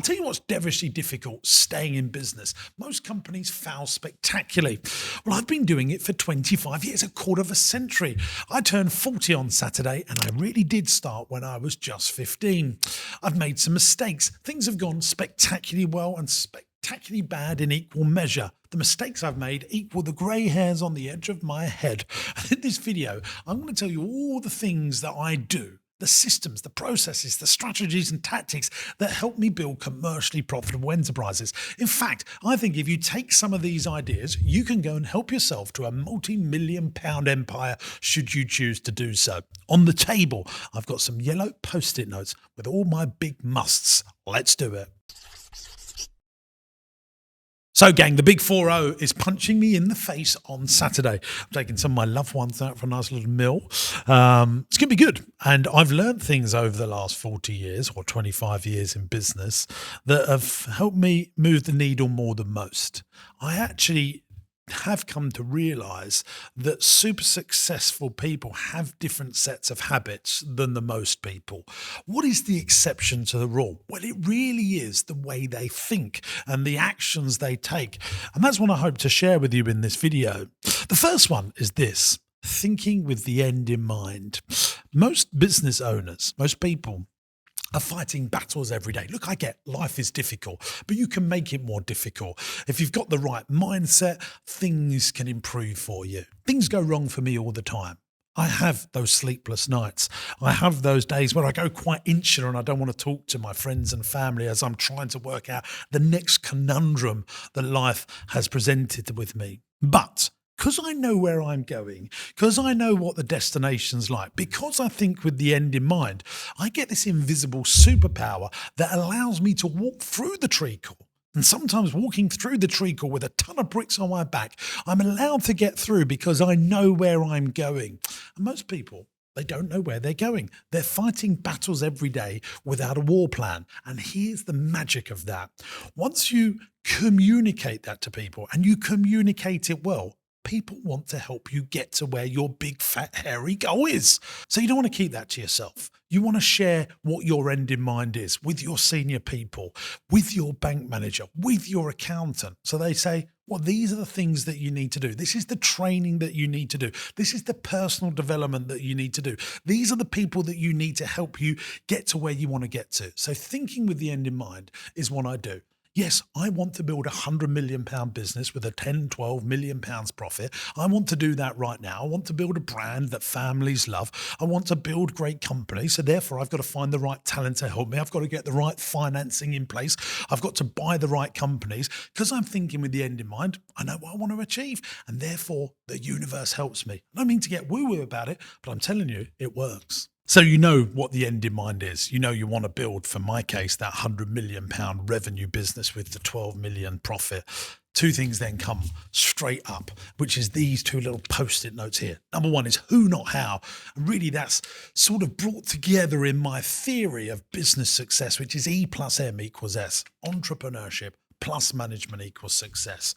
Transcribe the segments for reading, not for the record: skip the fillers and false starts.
tell you what's devilishly difficult, staying in business. Most companies fail spectacularly. Well, I've been doing it for 25 years, a quarter of a century. I turned 40 on Saturday, and I really did start when I was just 15. I've made some mistakes. Things have gone spectacularly well and spectacularly bad in equal measure. The mistakes I've made equal the grey hairs on the edge of my head. And in this video, I'm going to tell you all the things that I do, the systems, the processes, the strategies and tactics that help me build commercially profitable enterprises. In fact, I think if you take some of these ideas, you can go and help yourself to a multi-million-pound empire should you choose to do so. On the table, I've got some yellow post-it notes with all my big musts. Let's do it. So gang, the big 4-0 is punching me in the face on Saturday. I'm taking some of my loved ones out for a nice little meal. It's going to be good. And I've learned things over the last 40 years or 25 years in business that have helped me move the needle more than most. I actually have come to realize that super successful people have different sets of habits than the most people. What is the exception to the rule? Well, it really is the way they think and the actions they take. And that's what I hope to share with you in this video. The first one is this: thinking with the end in mind. Most business owners, most people, are fighting battles every day. Look, I get life is difficult, but you can make it more difficult. If you've got the right mindset, things can improve for you. Things go wrong for me all the time. I have those sleepless nights. I have those days where I go quite insular and I don't want to talk to my friends and family as I'm trying to work out the next conundrum that life has presented with me. But because I know where I'm going, because I know what the destination's like, because I think with the end in mind, I get this invisible superpower that allows me to walk through the treacle. And sometimes walking through the treacle with a ton of bricks on my back, I'm allowed to get through because I know where I'm going. And most people, they don't know where they're going. They're fighting battles every day without a war plan. And here's the magic of that. Once you communicate that to people and you communicate it well, people want to help you get to where your big, fat, hairy goal is. So you don't want to keep that to yourself. You want to share what your end in mind is with your senior people, with your bank manager, with your accountant. So they say, well, these are the things that you need to do. This is the training that you need to do. This is the personal development that you need to do. These are the people that you need to help you get to where you want to get to. So thinking with the end in mind is what I do. Yes, I want to build £100 million business with a 10, 12 million pounds profit. I want to do that right now. I want to build a brand that families love. I want to build great companies. So therefore, I've got to find the right talent to help me. I've got to get the right financing in place. I've got to buy the right companies because I'm thinking with the end in mind. I know what I want to achieve. And therefore, the universe helps me. I don't mean to get woo-woo about it, but I'm telling you, it works. So you know what the end in mind is. You know you want to build, for my case, that £100 million revenue business with the 12 million profit. Two things then come straight up, which is these two little post-it notes here. Number one is who, not how. And really that's sort of brought together in my theory of business success, which is E plus M equals S, entrepreneurship plus management equals success.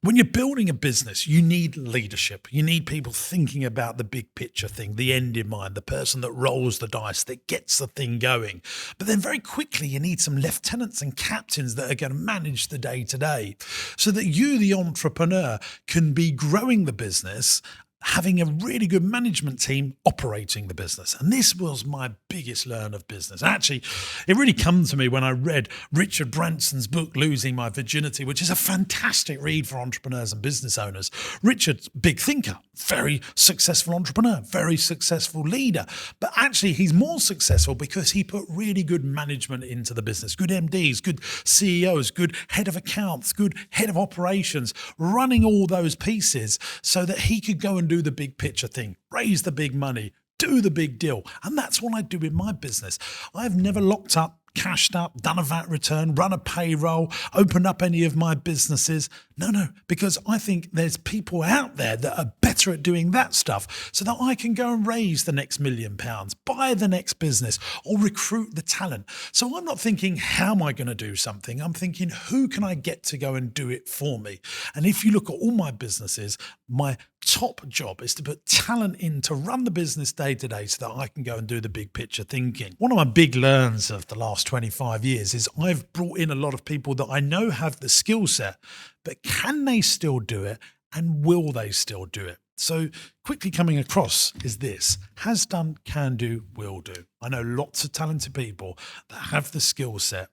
When you're building a business, you need leadership. You need people thinking about the big picture thing, the end in mind, the person that rolls the dice, that gets the thing going. But then very quickly, you need some lieutenants and captains that are going to manage the day-to-day so that you, the entrepreneur, can be growing the business, having a really good management team operating the business. And this was my biggest learn of business. Actually, it really came to me when I read Richard Branson's book, Losing My Virginity, which is a fantastic read for entrepreneurs and business owners. Richard's big thinker, very successful entrepreneur, very successful leader. But actually, he's more successful because he put really good management into the business, good MDs, good CEOs, good head of accounts, good head of operations, running all those pieces so that he could go and do the big picture thing, raise the big money, do the big deal. And that's what I do in my business. I've never locked up, cashed up, done a VAT return, run a payroll, opened up any of my businesses. No, because I think there's people out there that are better at doing that stuff so that I can go and raise the next £1,000,000, buy the next business, or recruit the talent. So I'm not thinking, how am I going to do something? I'm thinking, who can I get to go and do it for me? And if you look at all my businesses, my top job is to put talent in to run the business day to day so that I can go and do the big picture thinking. One of my big learns of the last 25 years is I've brought in a lot of people that I know have the skill set, but can they still do it, and will they still do it? So quickly coming across is this: has done, can do, will do. I know lots of talented people that have the skill set.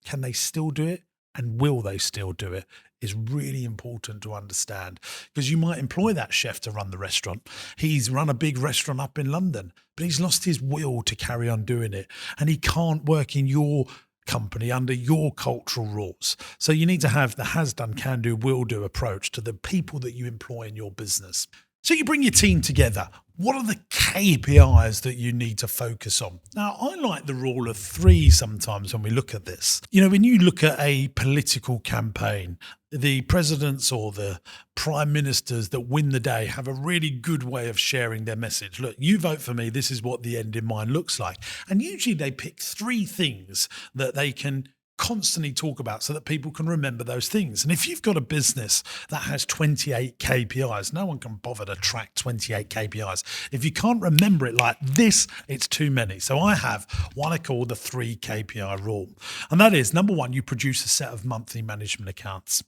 Can they still do it, and will they still do it, is really important to understand, because you might employ that chef to run the restaurant. He's run a big restaurant up in London, but he's lost his will to carry on doing it, and he can't work in your company under your cultural rules. So you need to have the has done, can do, will do approach to the people that you employ in your business. So you bring your team together. What are the KPIs that you need to focus on? Now, I like the rule of three sometimes when we look at this. You know, when you look at a political campaign, the presidents or the prime ministers that win the day have a really good way of sharing their message. Look, you vote for me, this is what the end in mind looks like. And usually they pick three things that they can constantly talk about so that people can remember those things. And if you've got a business that has 28 KPIs, no one can bother to track 28 KPIs. If you can't remember it like this, it's too many. So I have what I call the 3 KPI rule. And that is, number one, you produce a set of monthly management accounts.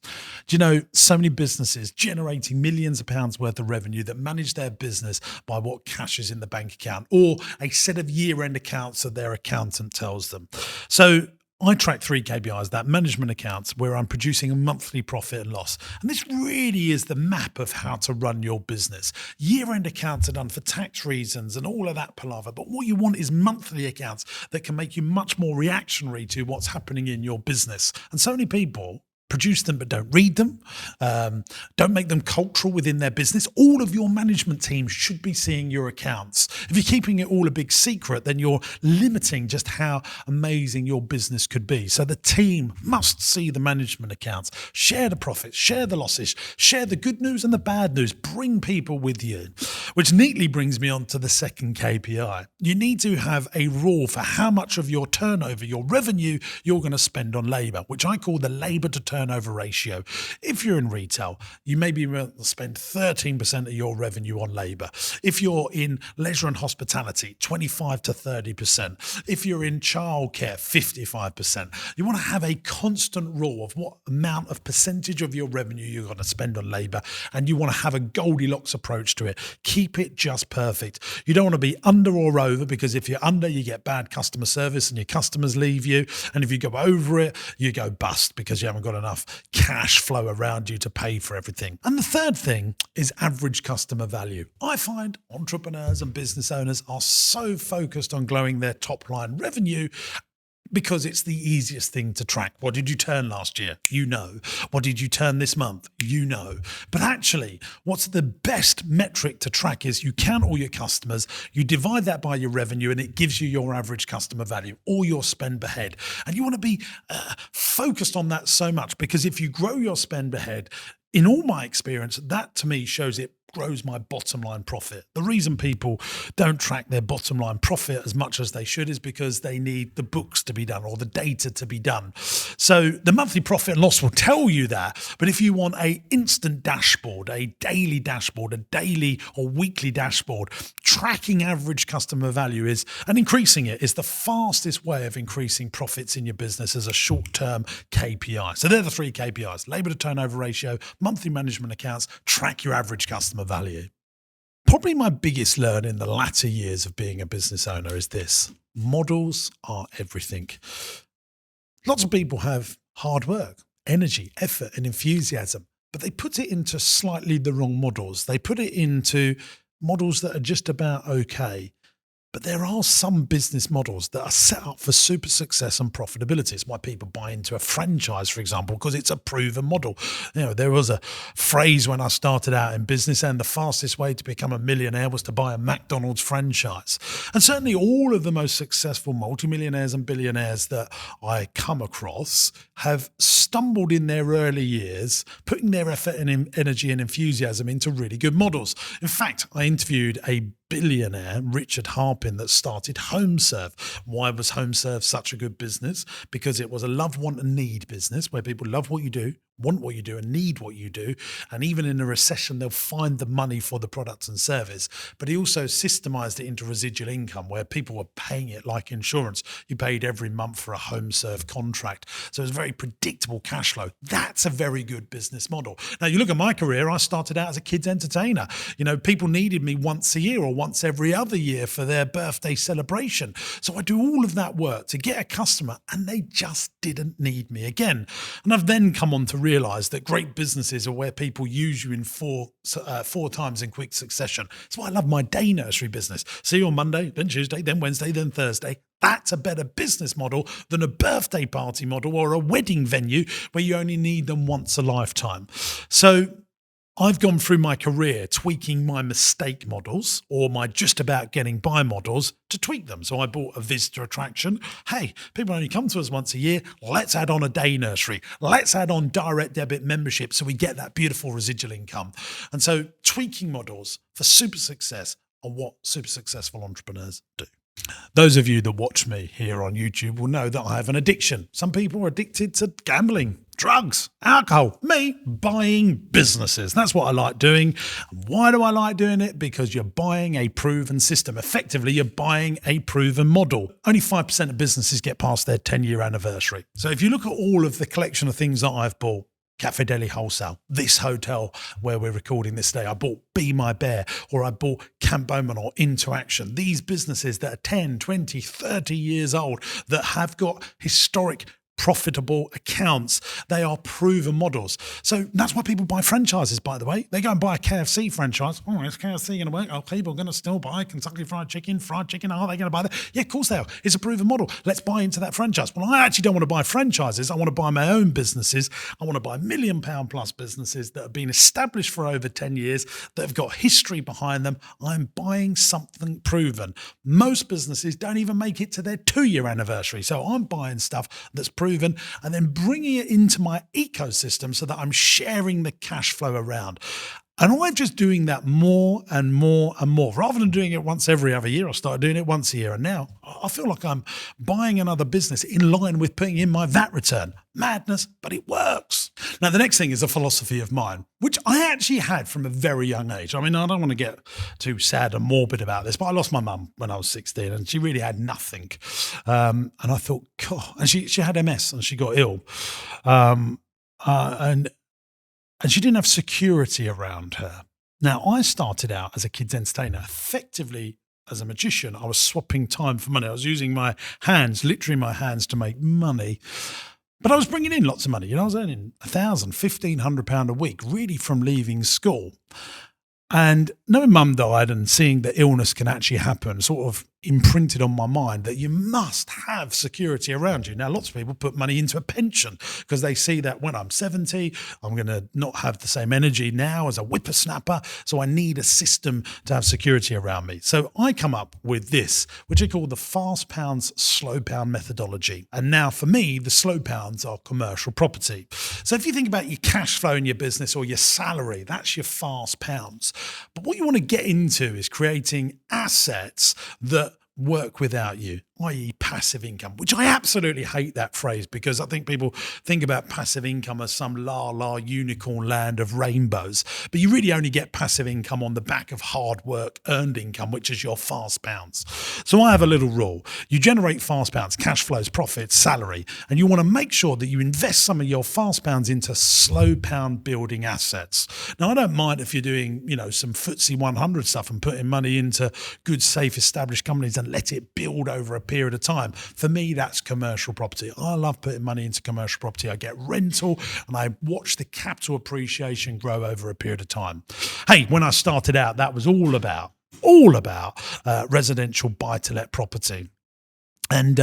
Do you know, so many businesses generating millions of pounds worth of revenue that manage their business by what cash is in the bank account, or a set of year-end accounts that their accountant tells them. So I track 3 KPIs, that management accounts, where I'm producing a monthly profit and loss. And this really is the map of how to run your business. Year-end accounts are done for tax reasons and all of that palaver. But what you want is monthly accounts that can make you much more reactionary to what's happening in your business. And so many people produce them but don't read them, don't make them cultural within their business. All of your management team should be seeing your accounts. If you're keeping it all a big secret, then you're limiting just how amazing your business could be. So the team must see the management accounts, share the profits, share the losses, share the good news and the bad news, bring people with you, which neatly brings me on to the second KPI. You need to have a rule for how much of your turnover, your revenue, you're going to spend on labor, which I call the labor to turnover ratio. If you're in retail, you may be able to spend 13% of your revenue on labor. If you're in leisure and hospitality, 25 to 30%. If you're in childcare, 55%. You want to have a constant rule of what amount of percentage of your revenue you're going to spend on labor, and you want to have a Goldilocks approach to it. Keep it just perfect. You don't want to be under or over, because if you're under, you get bad customer service and your customers leave you. And if you go over it, you go bust because you haven't got enough cash flow around you to pay for everything. And the third thing is average customer value. I find entrepreneurs and business owners are so focused on growing their top line revenue because it's the easiest thing to track. What did you turn last year? You know. What did you turn this month? You know. But actually, what's the best metric to track is you count all your customers, you divide that by your revenue, and it gives you your average customer value or your spend per head. And you want to be focused on that so much, because if you grow your spend per head, in all my experience, that to me shows it grows my bottom line profit. The reason people don't track their bottom line profit as much as they should is because they need the books to be done or the data to be done. So the monthly profit and loss will tell you that. But if you want a instant dashboard, a daily dashboard, a daily or weekly dashboard, tracking average customer value is, and increasing it is the fastest way of increasing profits in your business as a short-term KPI. So they're the 3 KPIs: labor to turnover ratio, monthly management accounts, track your average customer value. Probably my biggest learn in the latter years of being a business owner is this: models are everything. Lots of people have hard work, energy, effort, and enthusiasm, but they put it into slightly the wrong models. They put it into models that are just about okay. But there are some business models that are set up for super success and profitability. It's why people buy into a franchise, for example, because it's a proven model. There was a phrase when I started out in business, and the fastest way to become a millionaire was to buy a McDonald's franchise. And certainly all of the most successful multimillionaires and billionaires that I come across have stumbled in their early years, putting their effort and energy and enthusiasm into really good models. In fact, I interviewed a billionaire, Richard Harpin, that started HomeServe. Why was HomeServe such a good business? Because it was a love, want and need business where people love what you do, want what you do and need what you do. And even in a recession, they'll find the money for the products and service. But he also systemized it into residual income where people were paying it like insurance. You paid every month for a HomeServe contract. So it was very predictable cash flow. That's a very good business model. Now, you look at my career, I started out as a kids entertainer. People needed me once a year or once every other year for their birthday celebration. So I do all of that work to get a customer and they just didn't need me again. And I've then come on to realize that great businesses are where people use you in four times in quick succession. That's why I love my day nursery business. See you on Monday, then Tuesday, then Wednesday, then Thursday. That's a better business model than a birthday party model or a wedding venue where you only need them once a lifetime. So I've gone through my career tweaking my mistake models or my just about getting by models to tweak them. So I bought a visitor attraction. Hey, people only come to us once a year. Let's add on a day nursery. Let's add on direct debit membership so we get that beautiful residual income. And so tweaking models for super success are what super successful entrepreneurs do. Those of you that watch me here on YouTube will know that I have an addiction. Some people are addicted to gambling, drugs, alcohol. Me, buying businesses. That's what I like doing. Why do I like doing it? Because you're buying a proven system. Effectively, you're buying a proven model. Only 5% of businesses get past their 10-year anniversary. So if you look at all of the collection of things that I've bought, Cafe Deli Wholesale, this hotel where we're recording this today, I bought Be My Bear, or I bought Camp Bowman or Into Action. These businesses that are 10, 20, 30 years old that have got historic profitable accounts. They are proven models. So that's why people buy franchises, by the way. They go and buy a KFC franchise. Oh, is KFC going to work? Are people going to still buy Kentucky Fried Chicken? Are they going to buy that? Yeah, of course they are. It's a proven model. Let's buy into that franchise. Well, I actually don't want to buy franchises. I want to buy my own businesses. I want to buy £1 million plus businesses that have been established for over 10 years, that have got history behind them. I'm buying something proven. Most businesses don't even make it to their 2-year anniversary. So I'm buying stuff that's proven and then bringing it into my ecosystem so that I'm sharing the cash flow around. And I'm just doing that more and more and more. Rather than doing it once every other year, I started doing it once a year. And now I feel like I'm buying another business in line with putting in my VAT return. Madness, but it works. Now, the next thing is a philosophy of mine, which I actually had from a very young age. I mean, I don't want to get too sad and morbid about this, but I lost my mum when I was 16 and she really had nothing. And I thought, God, and she had MS and she got ill. And she didn't have security around her. Now, I started out as a kids entertainer, effectively as a magician. I was swapping time for money. I was using my hands, literally my hands, to make money. But I was bringing in lots of money. I was earning £1,000, £1,500 a week, really from leaving school. And knowing mum died and seeing that illness can actually happen sort of imprinted on my mind that you must have security around you. Now, lots of people put money into a pension because they see that when I'm 70, I'm going to not have the same energy now as a whippersnapper. So I need a system to have security around me. So I come up with this, which I call the fast pounds, slow pound methodology. And now for me, the slow pounds are commercial property. So if you think about your cash flow in your business or your salary, that's your fast pounds. But what you want to get into is creating assets that work without you, i.e. passive income, which I absolutely hate that phrase because I think people think about passive income as some la unicorn land of rainbows, but you really only get passive income on the back of hard work, earned income, which is your fast pounds. So I have a little rule. You generate fast pounds, cash flows, profits, salary, and you want to make sure that you invest some of your fast pounds into slow pound building assets. Now, I don't mind if you're doing, some FTSE 100 stuff and putting money into good, safe, established companies and let it build over a period of time. For me, that's commercial property. I love putting money into commercial property. I get rental and I watch the capital appreciation grow over a period of time. Hey, when I started out, that was all about all about residential buy-to-let property. And,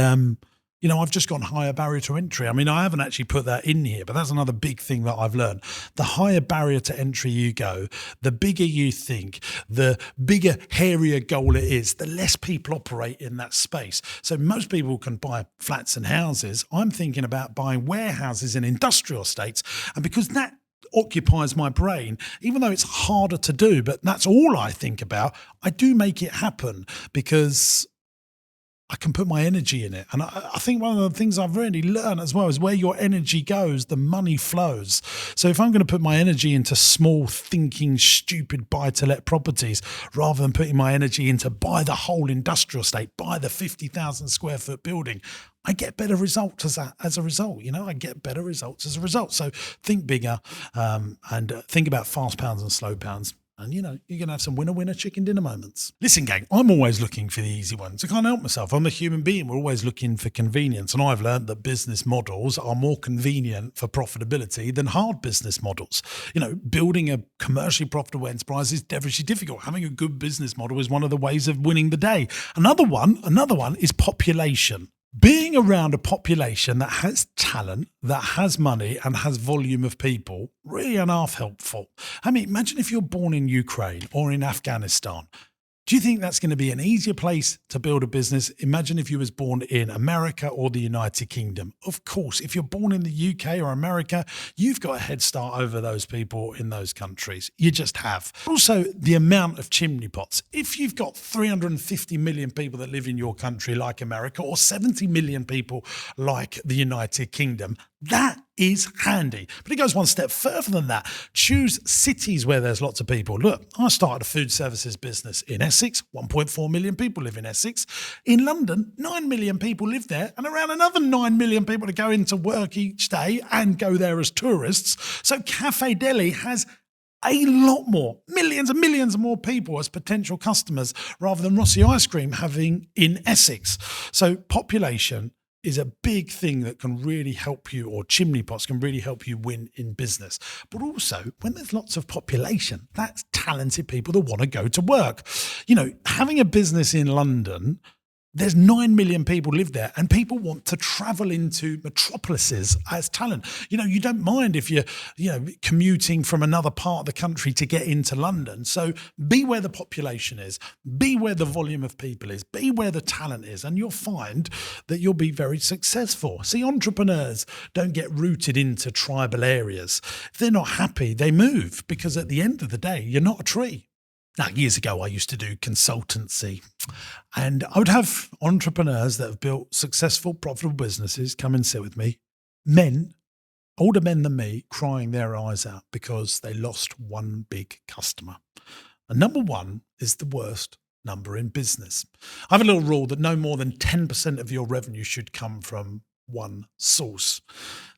I've just gone higher barrier to entry. I mean, I haven't actually put that in here, but that's another big thing that I've learned. The higher barrier to entry you go, the bigger you think, the bigger, hairier goal it is, the less people operate in that space. So most people can buy flats and houses. I'm thinking about buying warehouses in industrial estates. And because that occupies my brain, even though it's harder to do, but that's all I think about, I do make it happen because I can put my energy in it. And I think one of the things I've really learned as well is where your energy goes, the money flows. So if I'm going to put my energy into small, thinking, stupid buy-to-let properties, rather than putting my energy into buy the whole industrial estate, buy the 50,000 square foot building, I get better results as a result. I get better results as a result. So think bigger and think about fast pounds and slow pounds. And, you're going to have some winner chicken dinner moments. Listen, gang, I'm always looking for the easy ones. I can't help myself. I'm a human being. We're always looking for convenience. And I've learned that business models are more convenient for profitability than hard business models. Building a commercially profitable enterprise is devilishly difficult. Having a good business model is one of the ways of winning the day. Another one is population. Being around a population that has talent, that has money and has volume of people, really enough helpful. I mean, imagine if you're born in Ukraine or in Afghanistan. Do you think that's going to be an easier place to build a business? Imagine if you was born in America or the United Kingdom. Of course, if you're born in the UK or America, you've got a head start over those people in those countries. You just have. Also, the amount of chimney pots. If you've got 350 million people that live in your country like America or 70 million people like the United Kingdom, that is handy. But it goes one step further than that. Choose cities where there's lots of people. Look, I started a food services business in Essex. 1.4 million people live in Essex. In London, 9 million people live there, and around another 9 million people to go into work each day and go there as tourists. So Cafe Deli has a lot more, millions and millions more people as potential customers rather than Rossi Ice Cream having in Essex. So population is a big thing that can really help you, or chimney pots can really help you win in business. But also, when there's lots of population, that's talented people that want to go to work. Having a business in London, there's 9 million people live there, and people want to travel into metropolises as talent. You don't mind if you're, commuting from another part of the country to get into London. So be where the population is, be where the volume of people is, be where the talent is, and you'll find that you'll be very successful. See, entrepreneurs don't get rooted into tribal areas. If they're not happy, they move, because at the end of the day, you're not a tree. Now, years ago, I used to do consultancy, and I would have entrepreneurs that have built successful, profitable businesses come and sit with me, older men than me, crying their eyes out because they lost one big customer. And number one is the worst number in business. I have a little rule that no more than 10% of your revenue should come from one source.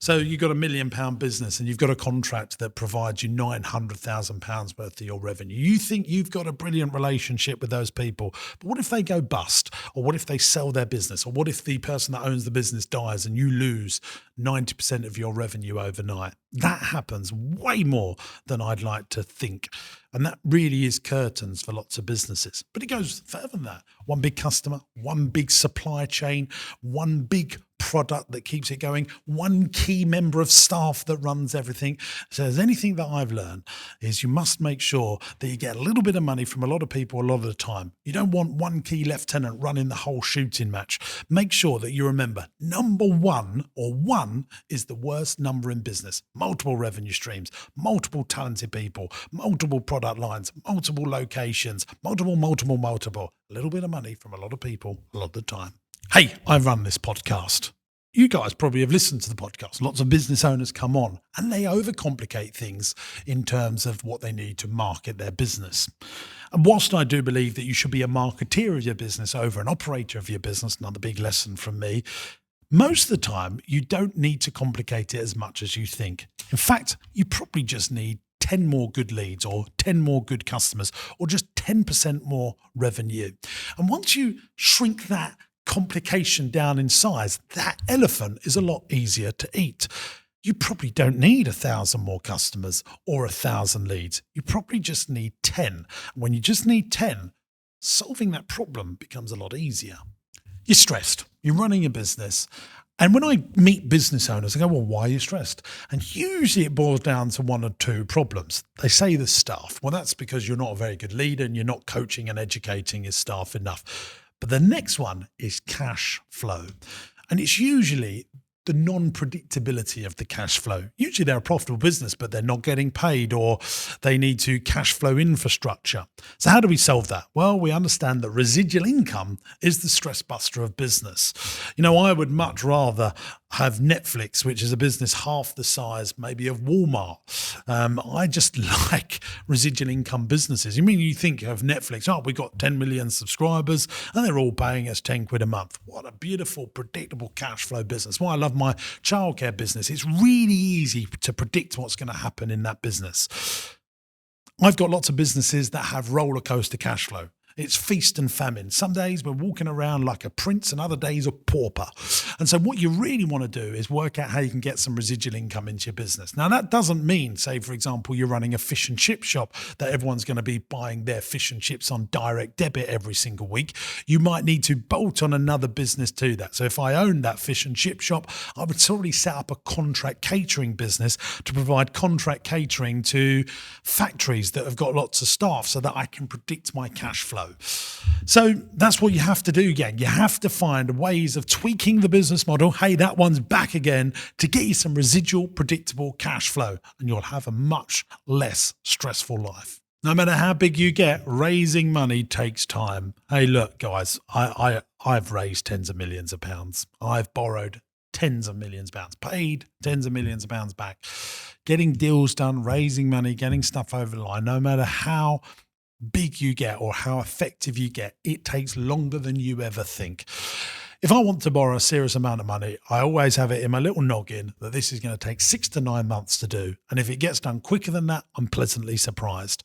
So you've got £1 million business and you've got a contract that provides you £900,000 worth of your revenue. You think you've got a brilliant relationship with those people, but what if they go bust? Or what if they sell their business? Or what if the person that owns the business dies and you lose 90% of your revenue overnight? That happens way more than I'd like to think. And that really is curtains for lots of businesses. But it goes further than that. One big customer, one big supply chain, one big product that keeps it going, one key member of staff that runs everything. So there's anything that I've learned is you must make sure that you get a little bit of money from a lot of people a lot of the time. You don't want one key lieutenant running the whole shooting match. Make sure that you remember number one, or one, is the worst number in business. Multiple revenue streams, multiple talented people, multiple product lines, multiple locations, multiple. A little bit of money from a lot of people a lot of the time. Hey, I run this podcast. You guys probably have listened to the podcast. Lots of business owners come on and they overcomplicate things in terms of what they need to market their business. And whilst I do believe that you should be a marketeer of your business over an operator of your business, another big lesson from me, most of the time you don't need to complicate it as much as you think. In fact, you probably just need 10 more good leads or 10 more good customers or just 10% more revenue. And once you shrink that complication down in size, that elephant is a lot easier to eat. You probably don't need 1,000 more customers or 1,000 leads. You probably just need 10. And when you just need 10, solving that problem becomes a lot easier. You're stressed. You're running a business. And when I meet business owners, I go, well, why are you stressed? And usually it boils down to one or two problems. They say the staff. Well, that's because you're not a very good leader and you're not coaching and educating your staff enough. But the next one is cash flow. And it's usually the non-predictability of the cash flow. Usually they're a profitable business, but they're not getting paid, or they need to cash flow infrastructure. So how do we solve that? Well, we understand that residual income is the stress buster of business. I would much rather have Netflix, which is a business half the size maybe of Walmart. I just like residual income businesses. You think of Netflix, we've got 10 million subscribers and they're all paying us 10 quid a month. What a beautiful, predictable cash flow business. Why I love my childcare business. It's really easy to predict what's going to happen in that business. I've got lots of businesses that have roller coaster cash flow. It's feast and famine. Some days we're walking around like a prince and other days a pauper. And so what you really want to do is work out how you can get some residual income into your business. Now, that doesn't mean, say, for example, you're running a fish and chip shop, that everyone's going to be buying their fish and chips on direct debit every single week. You might need to bolt on another business to that. So if I owned that fish and chip shop, I would probably set up a contract catering business to provide contract catering to factories that have got lots of staff so that I can predict my cash flow. So that's what you have to do, gang. You have to find ways of tweaking the business model. Hey, that one's back again, to get you some residual, predictable cash flow, and you'll have a much less stressful life. No matter how big you get, raising money takes time. Hey, look, guys, I've raised tens of millions of pounds. I've borrowed tens of millions of pounds, paid tens of millions of pounds back. Getting deals done, raising money, getting stuff over the line, no matter how big you get or how effective you get, it takes longer than you ever think. If I want to borrow a serious amount of money, I always have it in my little noggin that this is going to take 6 to 9 months to do. And if it gets done quicker than that, I'm pleasantly surprised.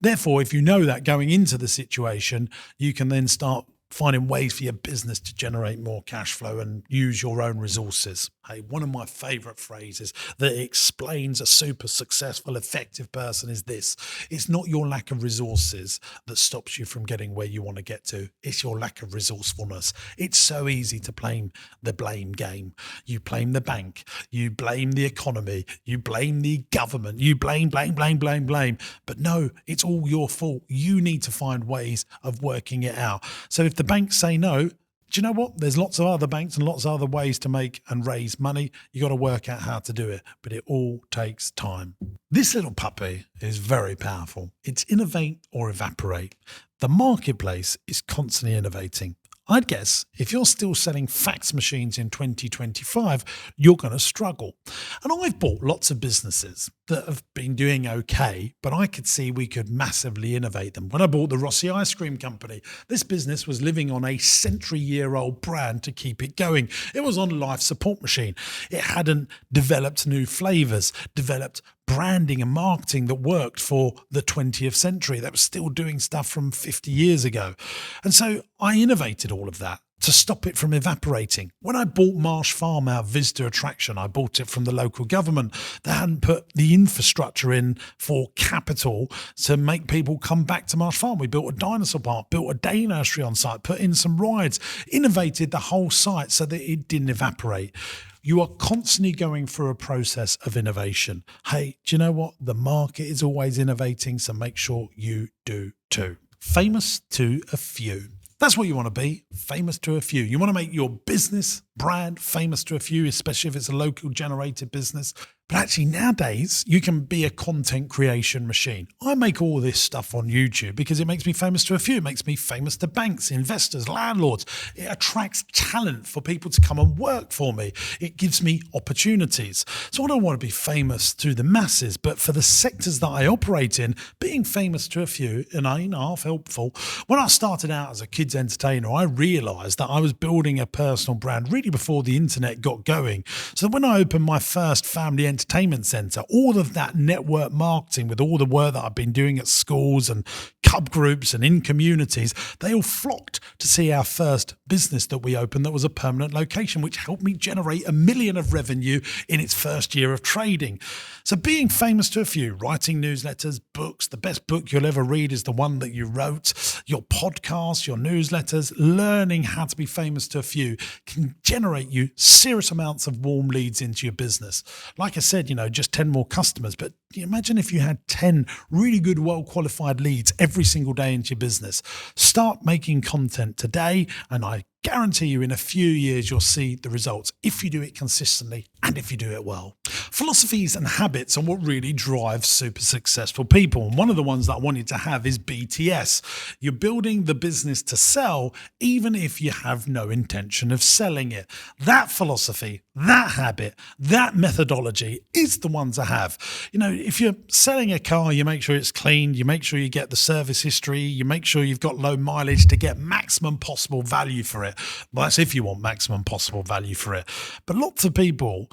Therefore, if you know that going into the situation, you can then start finding ways for your business to generate more cash flow and use your own resources. Hey, one of my favorite phrases that explains a super successful, effective person is this: it's not your lack of resources that stops you from getting where you want to get to. It's your lack of resourcefulness. It's so easy to blame the blame game. You blame the bank, you blame the economy, you blame the government, you blame. But no, it's all your fault. You need to find ways of working it out. So if the banks say no, do you know what? There's lots of other banks and lots of other ways to make and raise money. You got to work out how to do it, but it all takes time. This little puppy is very powerful. It's innovate or evaporate. The marketplace is constantly innovating. I'd guess if you're still selling fax machines in 2025, you're going to struggle. And I've bought lots of businesses that have been doing okay, but I could see we could massively innovate them. When I bought the Rossi Ice Cream Company, this business was living on a century-year-old brand to keep it going. It was on life support machine. It hadn't developed new flavors, developed branding and marketing that worked for the 20th century. That was still doing stuff from 50 years ago. And so I innovated all of that to stop it from evaporating. When I bought Marsh Farm, our visitor attraction, I bought it from the local government. They hadn't put the infrastructure in for capital to make people come back to Marsh Farm. We built a dinosaur park, built a day nursery on site, put in some rides, innovated the whole site so that it didn't evaporate. You are constantly going through a process of innovation. Hey, do you know what? The market is always innovating, so make sure you do too. Famous to a few. That's what you want to be, famous to a few. You want to make your business brand famous to a few, especially if it's a local generated business. But actually nowadays, you can be a content creation machine. I make all this stuff on YouTube because it makes me famous to a few. It makes me famous to banks, investors, landlords. It attracts talent for people to come and work for me. It gives me opportunities. So I don't want to be famous to the masses, but for the sectors that I operate in, being famous to a few ain't half helpful. When I started out as a kids entertainer, I realized that I was building a personal brand really completely before the internet got going. So when I opened my first family entertainment centre, all of that network marketing with all the work that I've been doing at schools and cub groups and in communities, they all flocked to see our first business that we opened that was a permanent location, which helped me generate $1 million of revenue in its first year of trading. So being famous to a few, writing newsletters, books, the best book you'll ever read is the one that you wrote, your podcasts, your newsletters, learning how to be famous to a few can generate you serious amounts of warm leads into your business. Like I said, just 10 more customers, but imagine if you had 10 really good, well-qualified leads every single day into your business. Start making content today, and I guarantee you in a few years you'll see the results if you do it consistently and if you do it well. Philosophies and habits are what really drive super successful people. And one of the ones that I wanted to have is BTS. You're building the business to sell even if you have no intention of selling it. That philosophy, that habit, that methodology is the one to have. If you're selling a car, you make sure it's cleaned, you make sure you get the service history, you make sure you've got low mileage to get maximum possible value for it. Well, that's if you want maximum possible value for it. But lots of people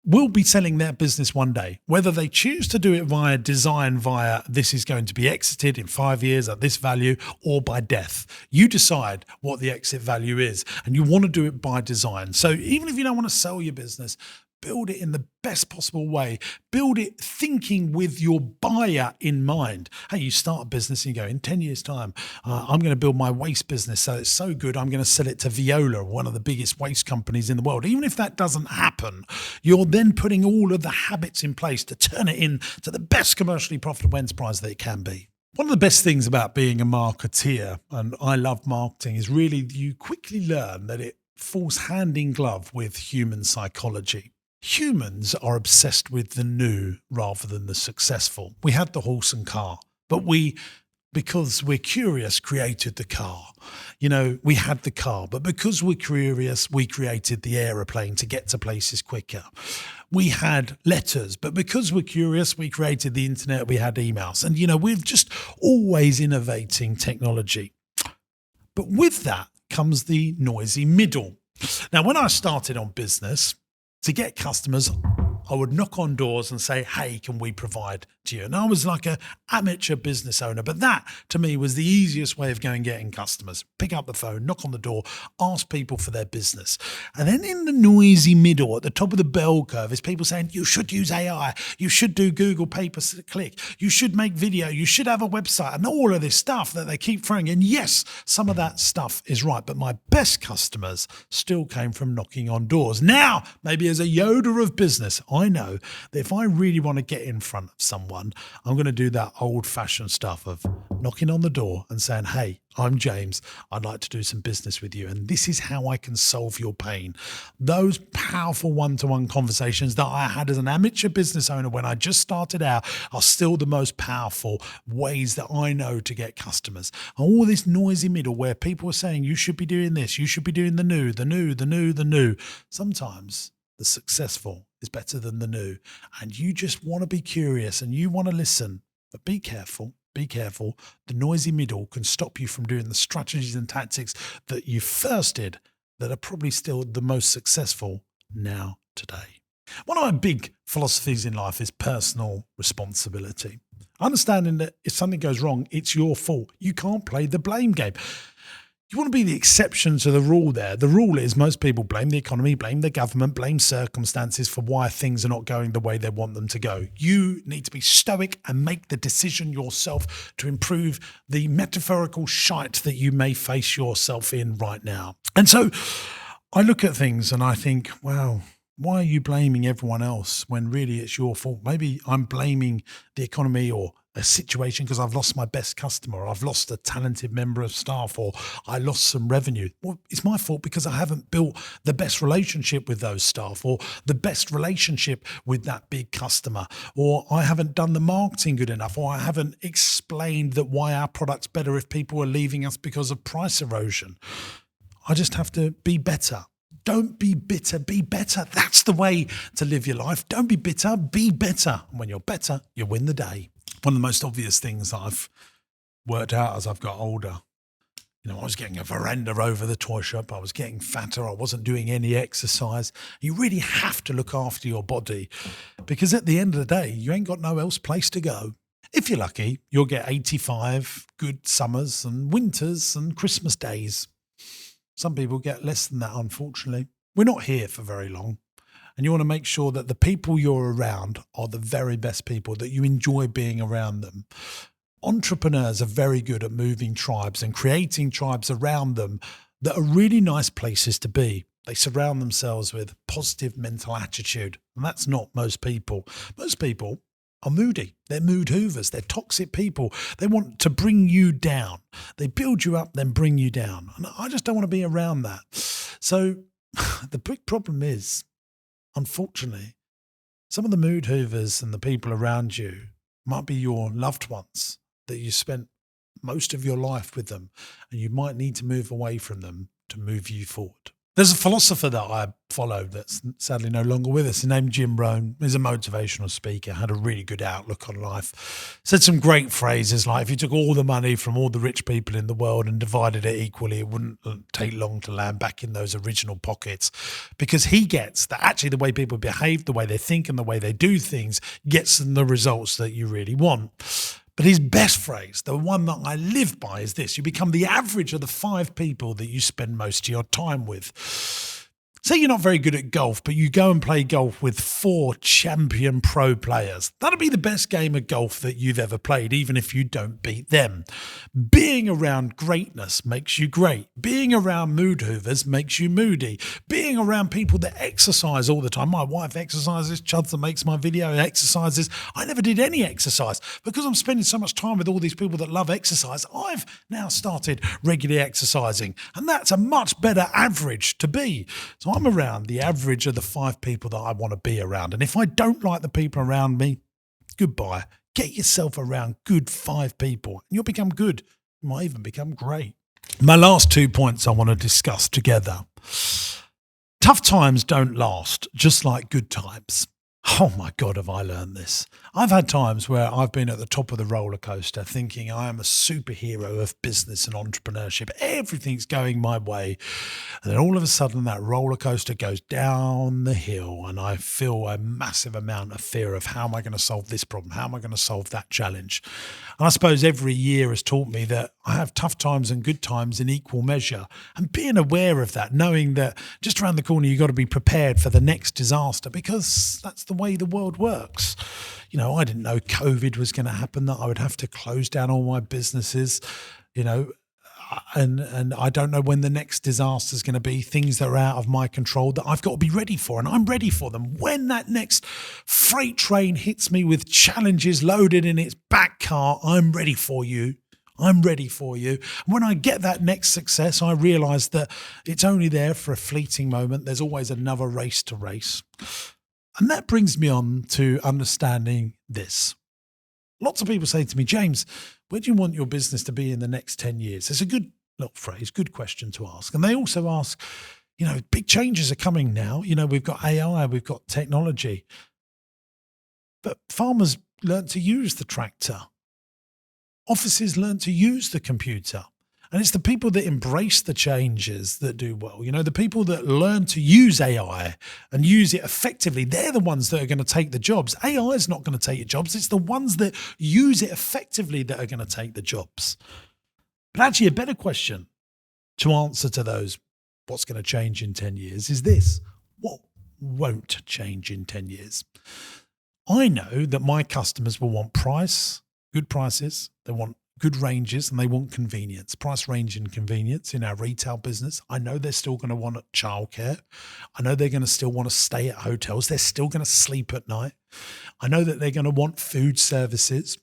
will be selling their business one day, whether they choose to do it via design, via this is going to be exited in 5 years at this value, or by death. You decide what the exit value is, and you want to do it by design. So even if you don't want to sell your business, build it in the best possible way. Build it thinking with your buyer in mind. Hey, you start a business and you go, in 10 years' time, I'm going to build my waste business. So it's so good, I'm going to sell it to Veolia, one of the biggest waste companies in the world. Even if that doesn't happen, you're then putting all of the habits in place to turn it into the best commercially profitable enterprise that it can be. One of the best things about being a marketeer, and I love marketing, is really you quickly learn that it falls hand in glove with human psychology. Humans are obsessed with the new rather than the successful. We had the horse and car, but because we're curious, created the car. We had the car, but because we're curious, we created the aeroplane to get to places quicker. We had letters, but because we're curious, we created the internet, we had emails. And, we're just always innovating technology. But with that comes the noisy middle. Now, when I started on business, to get customers, I would knock on doors and say, hey, can we provide to you? And I was like an amateur business owner, but that to me was the easiest way of going getting customers. Pick up the phone, knock on the door, ask people for their business. And then in the noisy middle, at the top of the bell curve, is people saying, you should use AI, you should do Google pay-per-click, you should make video, you should have a website, and all of this stuff that they keep throwing in. Yes, some of that stuff is right, but my best customers still came from knocking on doors. Now, maybe as a Yoda of business, I know that if I really want to get in front of someone, I'm going to do that old-fashioned stuff of knocking on the door and saying, hey, I'm James, I'd like to do some business with you, and this is how I can solve your pain. Those powerful one-to-one conversations that I had as an amateur business owner when I just started out are still the most powerful ways that I know to get customers. And all this noisy middle where people are saying, you should be doing this, you should be doing the new. Sometimes the successful is better than the new. And you just want to be curious and you want to listen, but be careful. Be careful. The noisy middle can stop you from doing the strategies and tactics that you first did that are probably still the most successful now today. One of my big philosophies in life is personal responsibility. Understanding that if something goes wrong, it's your fault. You can't play the blame game. You want to be the exception to the rule there. The rule is most people blame the economy, blame the government, blame circumstances for why things are not going the way they want them to go. You need to be stoic and make the decision yourself to improve the metaphorical shite that you may face yourself in right now. And so I look at things and I think, wow, why are you blaming everyone else when really it's your fault? Maybe I'm blaming the economy or a situation because I've lost my best customer, or I've lost a talented member of staff, or I lost some revenue. Well, it's my fault because I haven't built the best relationship with those staff, or the best relationship with that big customer, or I haven't done the marketing good enough, or I haven't explained that why our product's better if people are leaving us because of price erosion. I just have to be better. Don't be bitter, be better. That's the way to live your life. Don't be bitter, be better. And when you're better, you win the day. One of the most obvious things that I've worked out as I've got older, I was getting a veranda over the toy shop. I was getting fatter. I wasn't doing any exercise. You really have to look after your body because at the end of the day, you ain't got no else place to go. If you're lucky, you'll get 85 good summers and winters and Christmas days. Some people get less than that, unfortunately. We're not here for very long. And you want to make sure that the people you're around are the very best people, that you enjoy being around them. Entrepreneurs are very good at moving tribes and creating tribes around them that are really nice places to be. They surround themselves with positive mental attitude. And that's not most people. Most people are moody. They're mood hoovers. They're toxic people. They want to bring you down. They build you up, then bring you down. And I just don't want to be around that. So the big problem is, unfortunately, some of the mood hoovers and the people around you might be your loved ones that you spent most of your life with them, and you might need to move away from them to move you forward. There's a philosopher that I followed that's sadly no longer with us. His name's Jim Rohn. He's a motivational speaker, had a really good outlook on life. Said some great phrases like, if you took all the money from all the rich people in the world and divided it equally, it wouldn't take long to land back in those original pockets. Because he gets that actually the way people behave, the way they think and the way they do things gets them the results that you really want. But his best phrase, the one that I live by, is this: you become the average of the 5 people that you spend most of your time with. Say you're not very good at golf, but you go and play golf with 4 champion pro players. That'll be the best game of golf that you've ever played, even if you don't beat them. Being around greatness makes you great. Being around mood hoovers makes you moody. Being around people that exercise all the time. My wife exercises. Chuds that makes my video exercises. I never did any exercise. Because I'm spending so much time with all these people that love exercise, I've now started regularly exercising. And that's a much better average to be. So I'm around the average of the 5 people that I want to be around. And if I don't like the people around me, goodbye. Get yourself around good 5 people and you'll become good. You might even become great. My last 2 points I want to discuss together. Tough times don't last, just like good times. Oh my God, have I learned this? I've had times where I've been at the top of the roller coaster thinking I am a superhero of business and entrepreneurship. Everything's going my way. And then all of a sudden that roller coaster goes down the hill and I feel a massive amount of fear of how am I going to solve this problem? How am I going to solve that challenge? And I suppose every year has taught me that I have tough times and good times in equal measure. And being aware of that, knowing that just around the corner you've got to be prepared for the next disaster because that's the way the world works. I didn't know COVID was going to happen, that I would have to close down all my businesses, and I don't know when the next disaster is going to be, things that are out of my control that I've got to be ready for, and I'm ready for them. When that next freight train hits me with challenges loaded in its back car, I'm ready for you. I'm ready for you. And when I get that next success, I realize that it's only there for a fleeting moment. There's always another race to race. And that brings me on to understanding this. Lots of people say to me, James, where do you want your business to be in the next 10 years? It's a good little phrase, good question to ask. And they also ask, big changes are coming now. We've got AI, we've got technology. But farmers learn to use the tractor. Offices learn to use the computer. And it's the people that embrace the changes that do well. The people that learn to use AI and use it effectively, they're the ones that are going to take the jobs. AI is not going to take your jobs. It's the ones that use it effectively that are going to take the jobs. But actually, a better question to answer to those, what's going to change in 10 years, is this: what won't change in 10 years? I know that my customers will want price, good prices. They want good ranges and they want convenience, price, range and convenience in our retail business. I know they're still going to want childcare. I know they're going to still want to stay at hotels. They're still going to sleep at night. I know that they're going to want food services.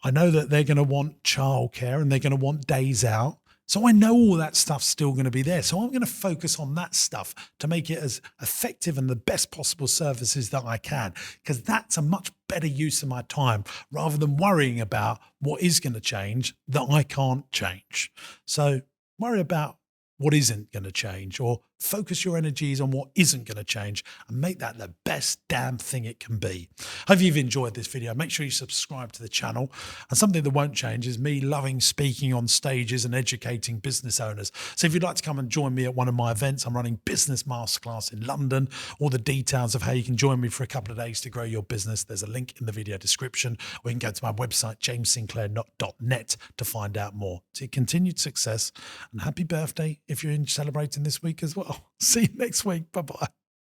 I know that they're going to want childcare and they're going to want days out. So I know all that stuff's still going to be there. So I'm going to focus on that stuff to make it as effective and the best possible services that I can, because that's a much better use of my time rather than worrying about what is going to change that I can't change. So worry about what isn't going to change, or focus your energies on what isn't going to change and make that the best damn thing it can be. Hope you've enjoyed this video. Make sure you subscribe to the channel. And something that won't change is me loving speaking on stages and educating business owners. So if you'd like to come and join me at one of my events, I'm running Business Masterclass in London. All the details of how you can join me for a couple of days to grow your business, there's a link in the video description, or you can go to my website, jamessinclair.net, to find out more. So continued success and happy birthday if you're celebrating this week as well. See you next week. Bye-bye.